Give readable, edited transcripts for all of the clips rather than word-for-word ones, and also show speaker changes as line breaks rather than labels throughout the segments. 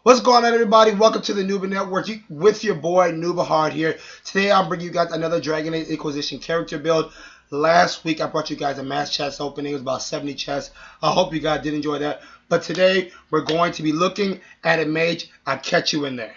What's going on, everybody? Welcome to the Nooba Network with your boy Nooba Hard here. Today I'm bringing you guys another Dragon Age Inquisition character build. Last week I brought you guys a mass chest opening. It was about 70 chests. I hope you guys did enjoy that. But today we're going to be looking at a mage. I'll catch you in there.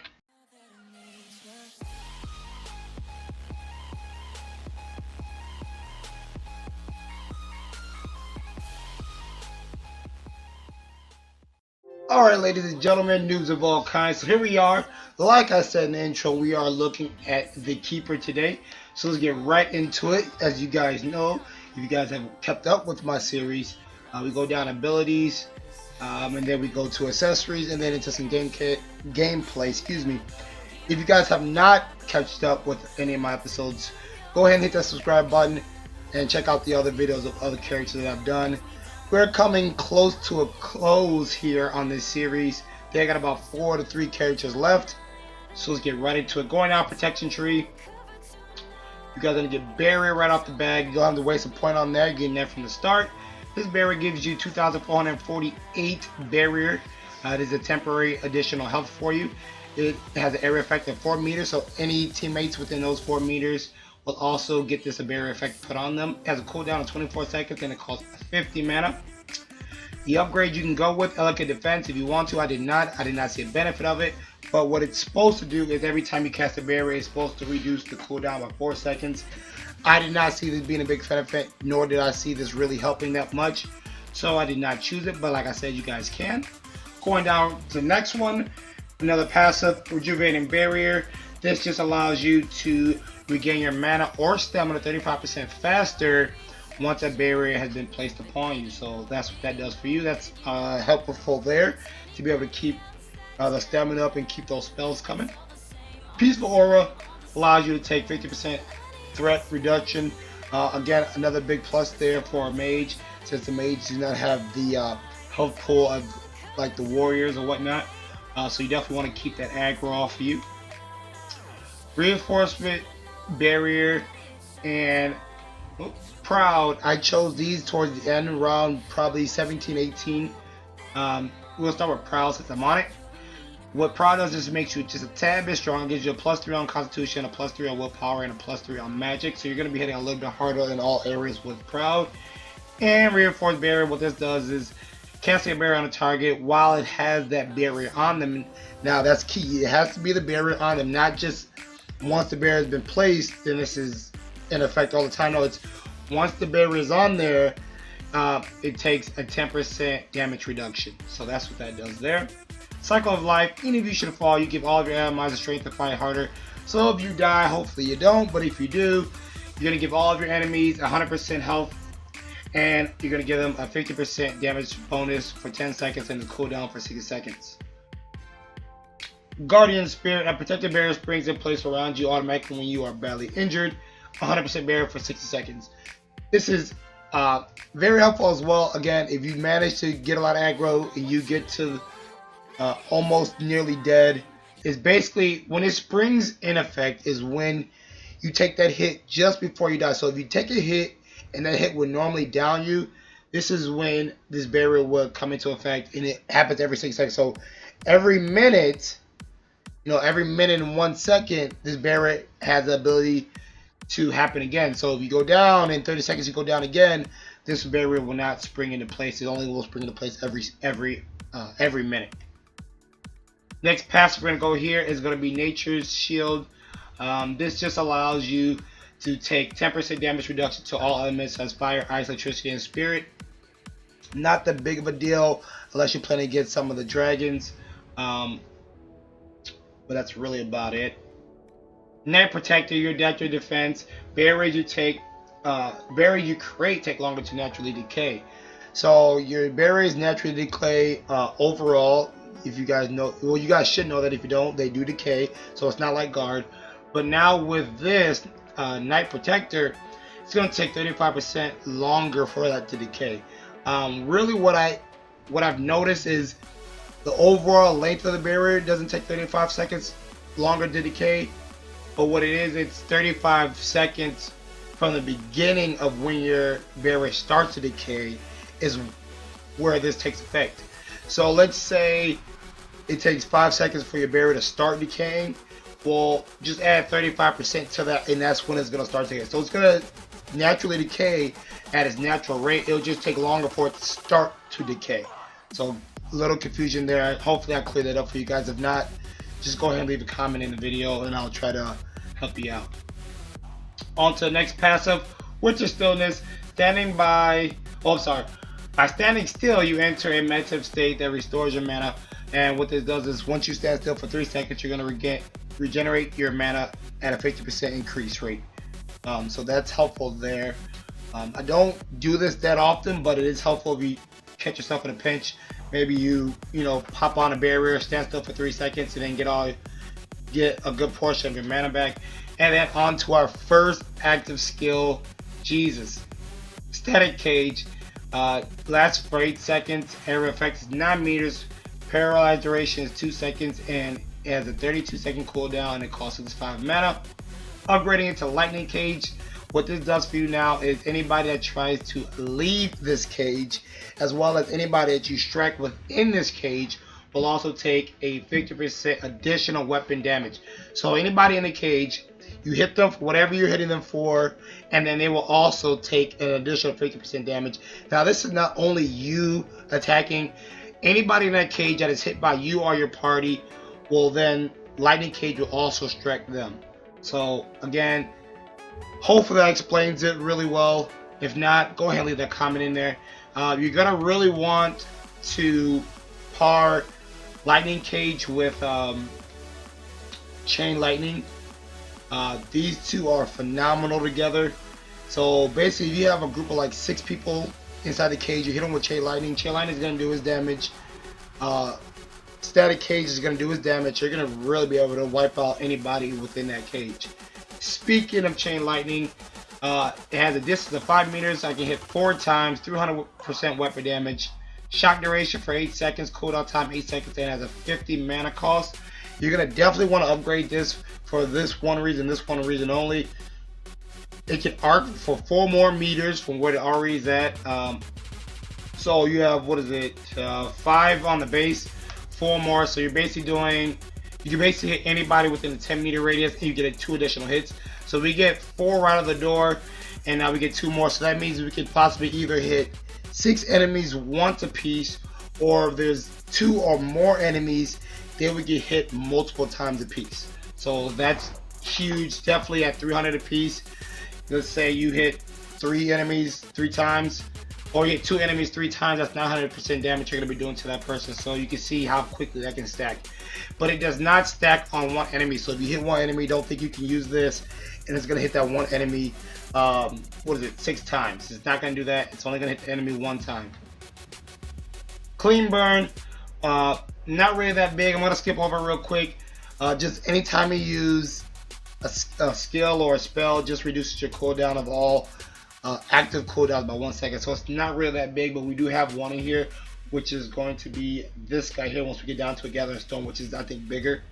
Alright, ladies and gentlemen, noobs of all kinds. So here we are. Like I said in the intro, we are looking at the Keeper today. So let's get right into it. As you guys know, if you guys have kept up with my series, we go down abilities, and then we go to accessories, and then into some gameplay. Excuse me. If you guys have not kept up with any of my episodes, go ahead and hit that subscribe button and check out the other videos of other characters that I've done. We're coming close to a close here on this series. They got about 4 to 3 characters left. So let's get right into it. Going down protection tree. You guys are gonna get barrier right off the bat. You don't have to waste a point on there. You're getting that from the start. This barrier gives you 2,448 barrier. It is a temporary additional health for you. It has an area effect of 4 meters, so any teammates within those 4 meters will also get this barrier effect put on them. It has a cooldown of 24 seconds and it costs 50 mana. The upgrade you can go with Elegant Defense if you want to. I did not see a benefit of it. But what it's supposed to do is every time you cast a barrier, it's supposed to reduce the cooldown by 4 seconds. I did not see this being a big benefit, nor did I see this really helping that much. So I did not choose it, but like I said, you guys can. Going down to the next one, another passive, Rejuvenating Barrier. This just allows you to regain your mana or stamina 35% faster once a barrier has been placed upon you. So that's what that does for you. That's helpful there to be able to keep the stamina up and keep those spells coming. Peaceful Aura allows you to take 50% threat reduction. Again, another big plus there for a mage, since the mage does not have the health pool of like the warriors or whatnot. So you definitely want to keep that aggro off of you. Reinforcement, barrier, and Proud. I chose these towards the end, around probably 17, 18. We'll start with Proud since I'm on it. What Proud does is it makes you just a tad bit strong. It gives you a +3 on Constitution, a +3 on Willpower, and a +3 on Magic. So you're going to be hitting a little bit harder in all areas with Proud. And Reinforced Barrier, what this does is casting a barrier on a target while it has that barrier on them. Now that's key. It has to be the barrier on them, not just once the barrier has been placed, then this is in effect all the time. No, it's once the barrier is on there, it takes a 10% damage reduction. So that's what that does there. Cycle of Life. Any of you should fall. You give all of your enemies the strength to fight harder. So if you die, hopefully you don't, but if you do, you're going to give all of your enemies 100% health, and you're going to give them a 50% damage bonus for 10 seconds and the cooldown for 60 seconds. Guardian Spirit. A protective barrier springs in place around you automatically when you are badly injured. 100% barrier for 60 seconds. This is very helpful as well. Again, if you manage to get a lot of aggro and you get to almost nearly dead, is basically when it springs in effect is when you take that hit just before you die. So if you take a hit and that hit would normally down you, this is when this barrier will come into effect, and it happens every 6 seconds. So every minute, every minute and 1 second, this barrier has the ability to happen again. So if you go down in 30 seconds, you go down again, this barrier will not spring into place. It only will spring into place every minute. Next passive we're going to go here is going to be Nature's Shield. This just allows you to take 10% damage reduction to all elements as fire, ice, electricity, and spirit. Not that big of a deal unless you're planning to get some of the dragons, but that's really about it. Net Protector, your natural defense. Barriers you create take longer to naturally decay. So your barriers naturally decay overall. If you guys know, well, you guys should know that. If you don't, they do decay. So it's not like guard. But now with this Night Protector, it's going to take 35% longer for that to decay. Really, what I've noticed is the overall length of the barrier doesn't take 35 seconds longer to decay. But what it is, it's 35 seconds from the beginning of when your barrier starts to decay is where this takes effect. So let's say it takes 5 seconds for your barrier to start decaying. Well, just add 35% to that, and that's when it's going to start decaying. So it's going to naturally decay at its natural rate. It'll just take longer for it to start to decay. So a little confusion there. Hopefully I cleared that up for you guys. If not, just go ahead and leave a comment in the video and I'll try to help you out. On to the next passive, Winter Stillness. By standing still, you enter a meditative state that restores your mana. And what this does is, once you stand still for 3 seconds, you're going to regenerate your mana at a 50% increase rate. So that's helpful there. I don't do this that often, but it is helpful if you catch yourself in a pinch. Maybe you pop on a barrier, stand still for 3 seconds, and then get a good portion of your mana back. And then on to our first active skill, Jesus. Static Cage. Lasts for 8 seconds. Area effect is 9 meters. Paralyzed duration is 2 seconds, and it has a 32-second cooldown, and it costs us 5 mana. Upgrading it to Lightning Cage. What this does for you now is anybody that tries to leave this cage, as well as anybody that you strike within this cage, will also take a 50% additional weapon damage. So anybody in the cage, you hit them for whatever you're hitting them for, and then they will also take an additional 50% damage. Now this is not only you attacking. Anybody in that cage that is hit by you or your party will then, Lightning Cage will also strike them. So again, hopefully that explains it really well. If not, go ahead and leave that comment in there. You're gonna really want to par Lightning Cage with Chain Lightning. These two are phenomenal together. So basically, if you have a group of like 6 people inside the cage, you hit them with Chain Lightning. Chain Lightning is gonna do his damage. Static Cage is gonna do his damage. You're gonna really be able to wipe out anybody within that cage. Speaking of Chain Lightning, it has a distance of 5 meters. I can hit 4 times, 300% weapon damage. Shock duration for 8 seconds, cooldown time 8 seconds, and has a 50 mana cost. You're going to definitely want to upgrade this for this one reason only. It can arc for 4 more meters from where it already is at. So you have, 5 on the base, 4 more. So you're basically doing, you can basically hit anybody within a 10 meter radius, and you get 2 additional hits. So we get 4 right out of the door, and now we get 2 more. So that means we could possibly either hit 6 enemies once a piece, or if there's 2 or more enemies, then we get hit multiple times a piece. So that's huge. Definitely at 300 a piece. Let's say you hit 3 enemies 3 times, or you hit 2 enemies 3 times. That's 900% damage you're going to be doing to that person. So you can see how quickly that can stack. But it does not stack on one enemy. So if you hit one enemy, don't think you can use this, and it's going to hit that one enemy 6 times. It's not going to do that. It's only going to hit the enemy 1 time. Clean burn, not really that big. I'm going to skip over real quick. Just anytime you use a skill or a spell, just reduces your cooldown of all active cooldowns by 1 second. So it's not really that big, but we do have one in here, which is going to be this guy here once we get down to a Gathering Stone, which is, I think, bigger.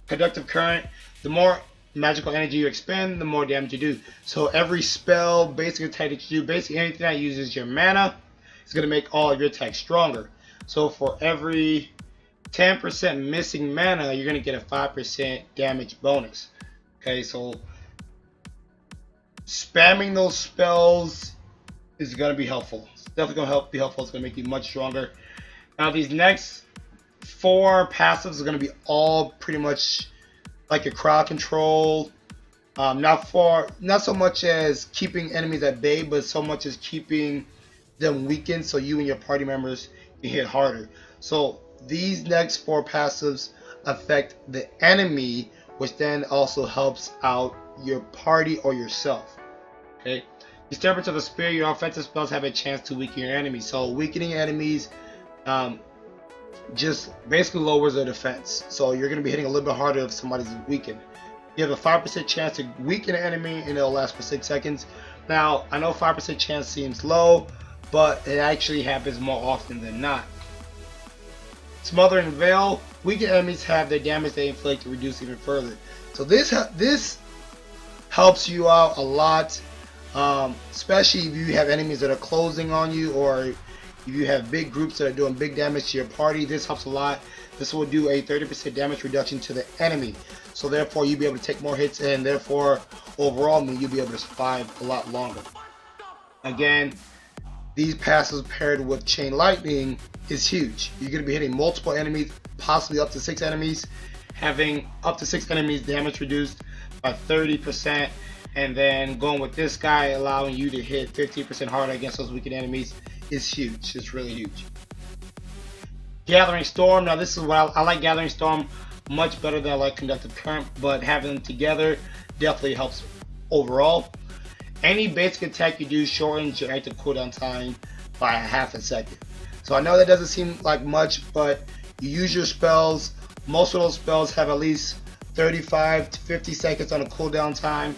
Conductive Current, the more magical energy you expend, the more damage you do. So every spell, basically attack that you do, basically anything that uses your mana, is going to make all of your attacks stronger. So for every 10% missing mana, you're going to get a 5% damage bonus. Okay, so spamming those spells is going to be helpful. It's definitely going to be helpful. It's going to make you much stronger. Now these next 4 passives are going to be all pretty much like your crowd control. Not so much as keeping enemies at bay, but so much as keeping them weakened so you and your party members can hit harder. So these next 4 passives affect the enemy, which then also helps out your party or yourself. Okay, Disturbance of the Spirit, your offensive spells have a chance to weaken your enemies. So weakening enemies just basically lowers their defense. So you're going to be hitting a little bit harder if somebody's weakened. You have a 5% chance to weaken an enemy, and it'll last for 6 seconds. Now, I know 5% chance seems low, but it actually happens more often than not. Smother and Veil, weakened enemies have their damage they inflict to reduce even further. So this helps you out a lot, especially if you have enemies that are closing on you, or If you have big groups that are doing big damage to your party, this helps a lot. This will do a 30% damage reduction to the enemy. So therefore you'll be able to take more hits, and therefore overall you'll be able to survive a lot longer. Again, these passes paired with Chain Lightning is huge. You're going to be hitting multiple enemies, possibly up to 6 enemies, having up to 6 enemies damage reduced by 30%, and then going with this guy allowing you to hit 15% harder against those weakened enemies is huge. It's really huge. Gathering Storm. Now this is what I like Gathering Storm much better than I like Conductive Current, but having them together definitely helps overall. Any basic attack you do shortens your active cooldown time by ½ a second. So I know that doesn't seem like much, but you use your spells. Most of those spells have at least 35 to 50 seconds on a cooldown time.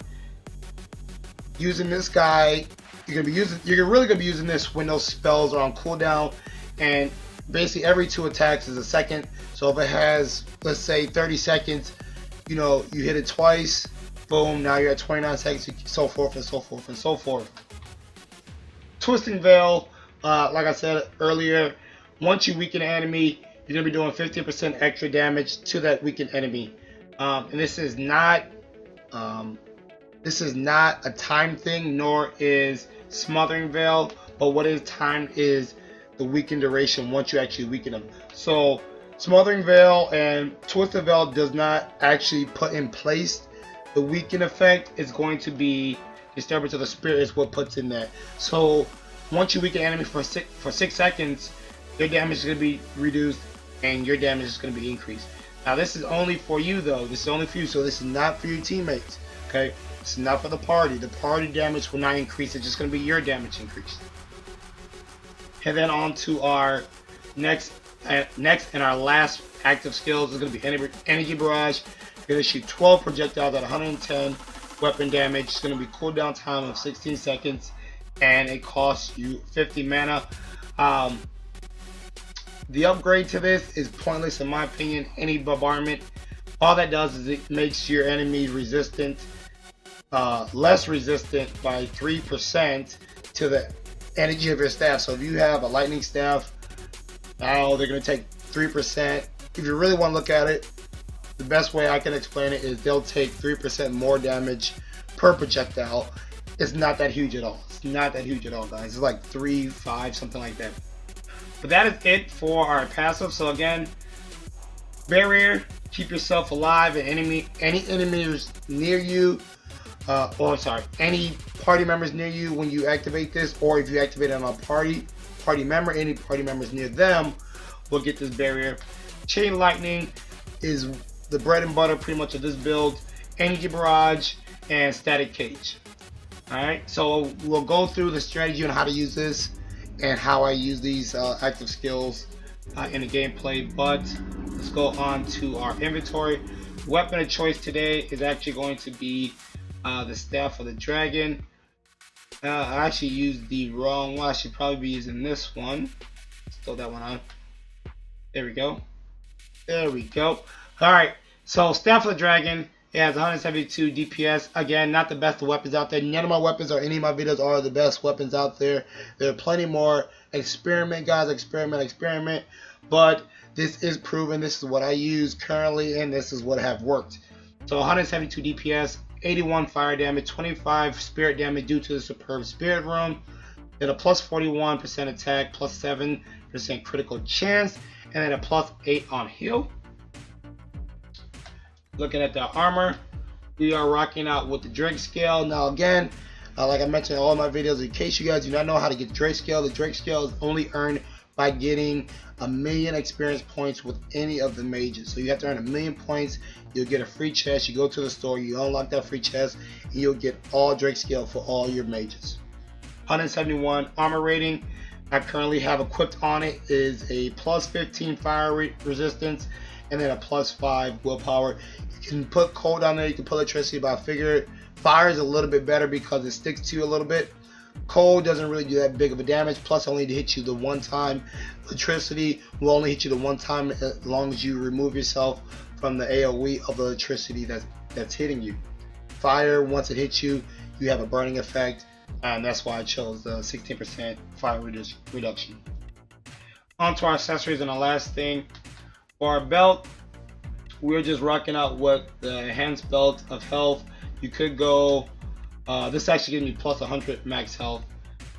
Using this guy, you're really gonna be using this when those spells are on cooldown, and basically every 2 attacks is a second. So if it has, let's say, 30 seconds, you hit it twice, boom, now you're at 29 seconds, so forth and so forth and so forth. Twisting Veil, like I said earlier, once you weaken an enemy, you're gonna be doing 15% extra damage to that weakened enemy. And this is not a time thing, nor is Smothering Veil, but what is timed is the weaken duration once you actually weaken them. So Smothering Veil and Twisted Veil does not actually put in place the weaken effect. It's going to be Disturbance of the Spirit is what puts in that. So once you weaken an enemy for 6 seconds, their damage is going to be reduced and your damage is going to be increased. Now this is only for you though. This is only for you, so this is not for your teammates. Okay, this is not for the party. The party damage will not increase. It's just going to be your damage increase. And then on to our next and our last active skills is going to be Energy Barrage. You're going to shoot 12 projectiles at 110 weapon damage. It's going to be cooldown time of 16 seconds, and it costs you 50 mana. The upgrade to this is pointless in my opinion. Any bombardment, all that does is it makes your enemies resistant, less resistant by 3% to the energy of your staff. So if you have a lightning staff, now they're going to take 3%. If you really want to look at it, the best way I can explain it is they'll take 3% more damage per projectile. It's not that huge at all. It's not that huge at all, guys. It's like 3, 5, something like that. But that is it for our passive. So again, barrier, keep yourself alive, and any enemies near you, any party members near you when you activate this, or if you activate it on a party member, any party members near them will get this barrier. Chain Lightning is the bread and butter pretty much of this build. Energy Barrage and Static Cage. Alright, so we'll go through the strategy on how to use this and how I use these active skills in the gameplay, but let's go on to our inventory. Weapon of choice today is actually going to be the Staff of the Dragon. I actually used the wrong one. I should probably be using this one. Let's throw that one on. There we go. There we go. Alright, so Staff of the Dragon, it has 172 DPS. Again, not the best of weapons out there. None of my weapons or any of my videos are the best weapons out there. There are plenty more. Experiment, guys. Experiment. But this is proven. This is what I use currently, and this is what have worked. So 172 DPS, 81 fire damage, 25 spirit damage due to the superb spirit room. Then a plus 41% attack, plus 7% critical chance, and then a plus 8 on heal. Looking at the armor, we are rocking out with the Drake scale. Now again, like I mentioned in all my videos, in case you guys do not know how to get Drake scale, the Drake scale is only earned by getting 1,000,000 experience points with any of the mages. So you have to earn 1,000,000 points, you'll get a free chest, you go to the store, you unlock that free chest, and you'll get all Drake scale for all your mages. 171 armor rating. I currently have equipped on it is a plus 15 fire resistance, and then a plus 5 willpower. You can put cold on there, you can put electricity, but I figured fire is a little bit better because it sticks to you a little bit. Cold doesn't really do that big of a damage, plus only to hit you the one time. Electricity will only hit you the one time as long as you remove yourself from the AoE of the electricity that's hitting you. Fire, once it hits you, you have a burning effect, and that's why I chose the 16% fire reduction. onto our accessories, and the last thing for our belt, we're just rocking out with the enhanced belt of health. You could go, this actually gives me plus 100 max health.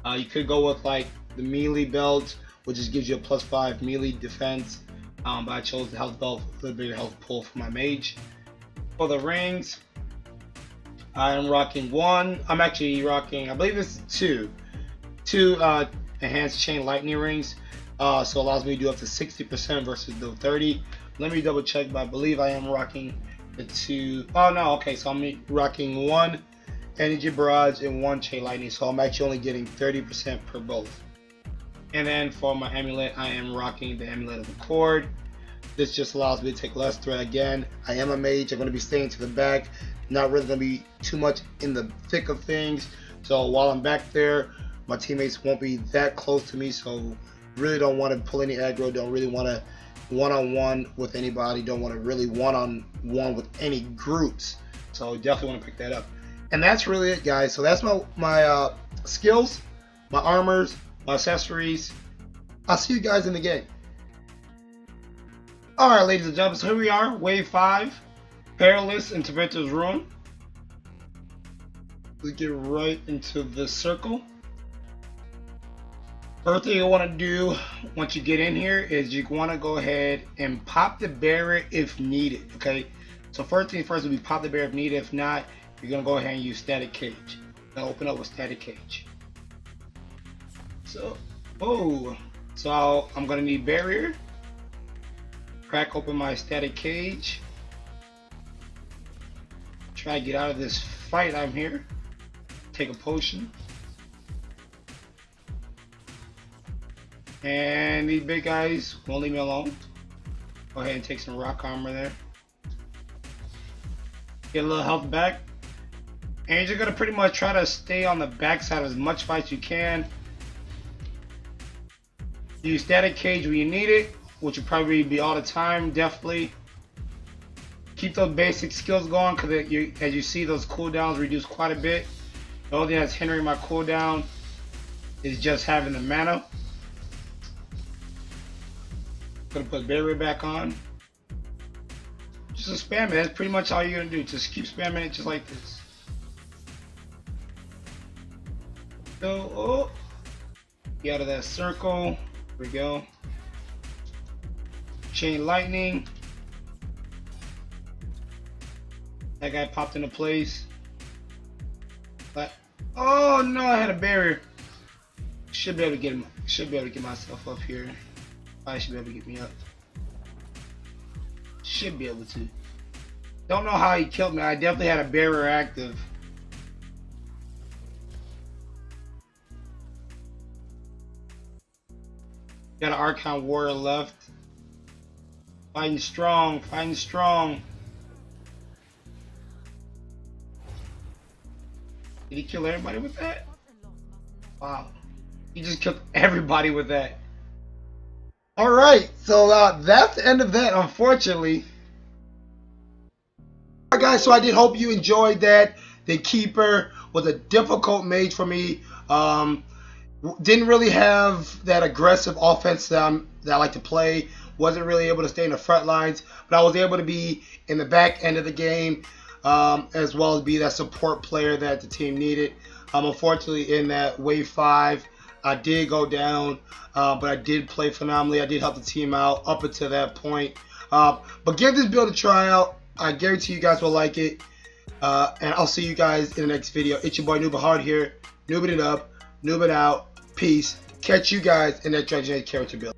You could go with like the melee belt, which just gives you a plus 5 melee defense. But I chose the health belt, a little bit of health pull for my mage. For the rings, I am rocking one. I'm actually rocking, I believe it's two enhanced chain lightning rings. So it allows me to do up to 60% versus the 30. Let me double check, but I believe I am rocking the two. Oh no, okay, so I'm rocking one energy barrage and one chain lightning, so I'm actually only getting 30% per both. And then for my amulet, I am rocking the amulet of the cord. This just allows me to take less threat. Again, I am a mage. I'm going to be staying to the back, not really going to be too much in the thick of things. So while I'm back there, my teammates won't be that close to me, so really don't want to pull any aggro, don't really want to one-on-one with anybody, don't want to really one-on-one with any groups. So definitely want to pick that up. And that's really it, guys. So that's my skills, my armors, my accessories. I'll see you guys in the game. Alright, ladies and gentlemen, so here we are, Wave 5, Perilous Interventor's Ruin. We get right into this circle. First thing you want to do once you get in here is you want to go ahead and pop the barrier if needed, okay? So first thing first will be pop the barrier if needed. If not, you're going to go ahead and use Static Cage. Now open up with Static Cage. So, so I'm going to need barrier. Crack open my Static Cage. Try to get out of this fight I'm here. Take a potion. And these big guys won't leave me alone. Go ahead and take some rock armor there. Get a little health back. And you're just gonna pretty much try to stay on the backside as much fight as you can. Use Static Cage when you need it, which will probably be all the time, definitely. Keep those basic skills going, because as you see, those cooldowns reduce quite a bit. The only thing that's hindering my cooldown is just having the mana. Gonna put barrier back on. Just spam it. That's pretty much all you're gonna do. Just keep spamming it just like this. Go, get out of that circle. Here we go. Chain lightning. That guy popped into place. But oh no, I had a barrier. Should be able to get him. Should be able to get myself up here. I should be able to get me up. Should be able to. Don't know how he killed me. I definitely had a barrier active. Got an Archon Warrior left. Fighting strong, fighting strong. Did he kill everybody with that? Wow. He just killed everybody with that. Alright, so that's the end of that, unfortunately. Alright guys, so I did hope you enjoyed that. The Keeper was a difficult mage for me. Didn't really have that aggressive offense that I like to play. Wasn't really able to stay in the front lines, but I was able to be in the back end of the game, as well as be that support player that the team needed. Unfortunately, in that Wave 5, I did go down, but I did play phenomenally. I did help the team out up until that point. But give this build a try out. I guarantee you guys will like it. And I'll see you guys in the next video. It's your boy Noob Hard here. Noobing it up, noobing out. Peace. Catch you guys in that Dragon Age character build.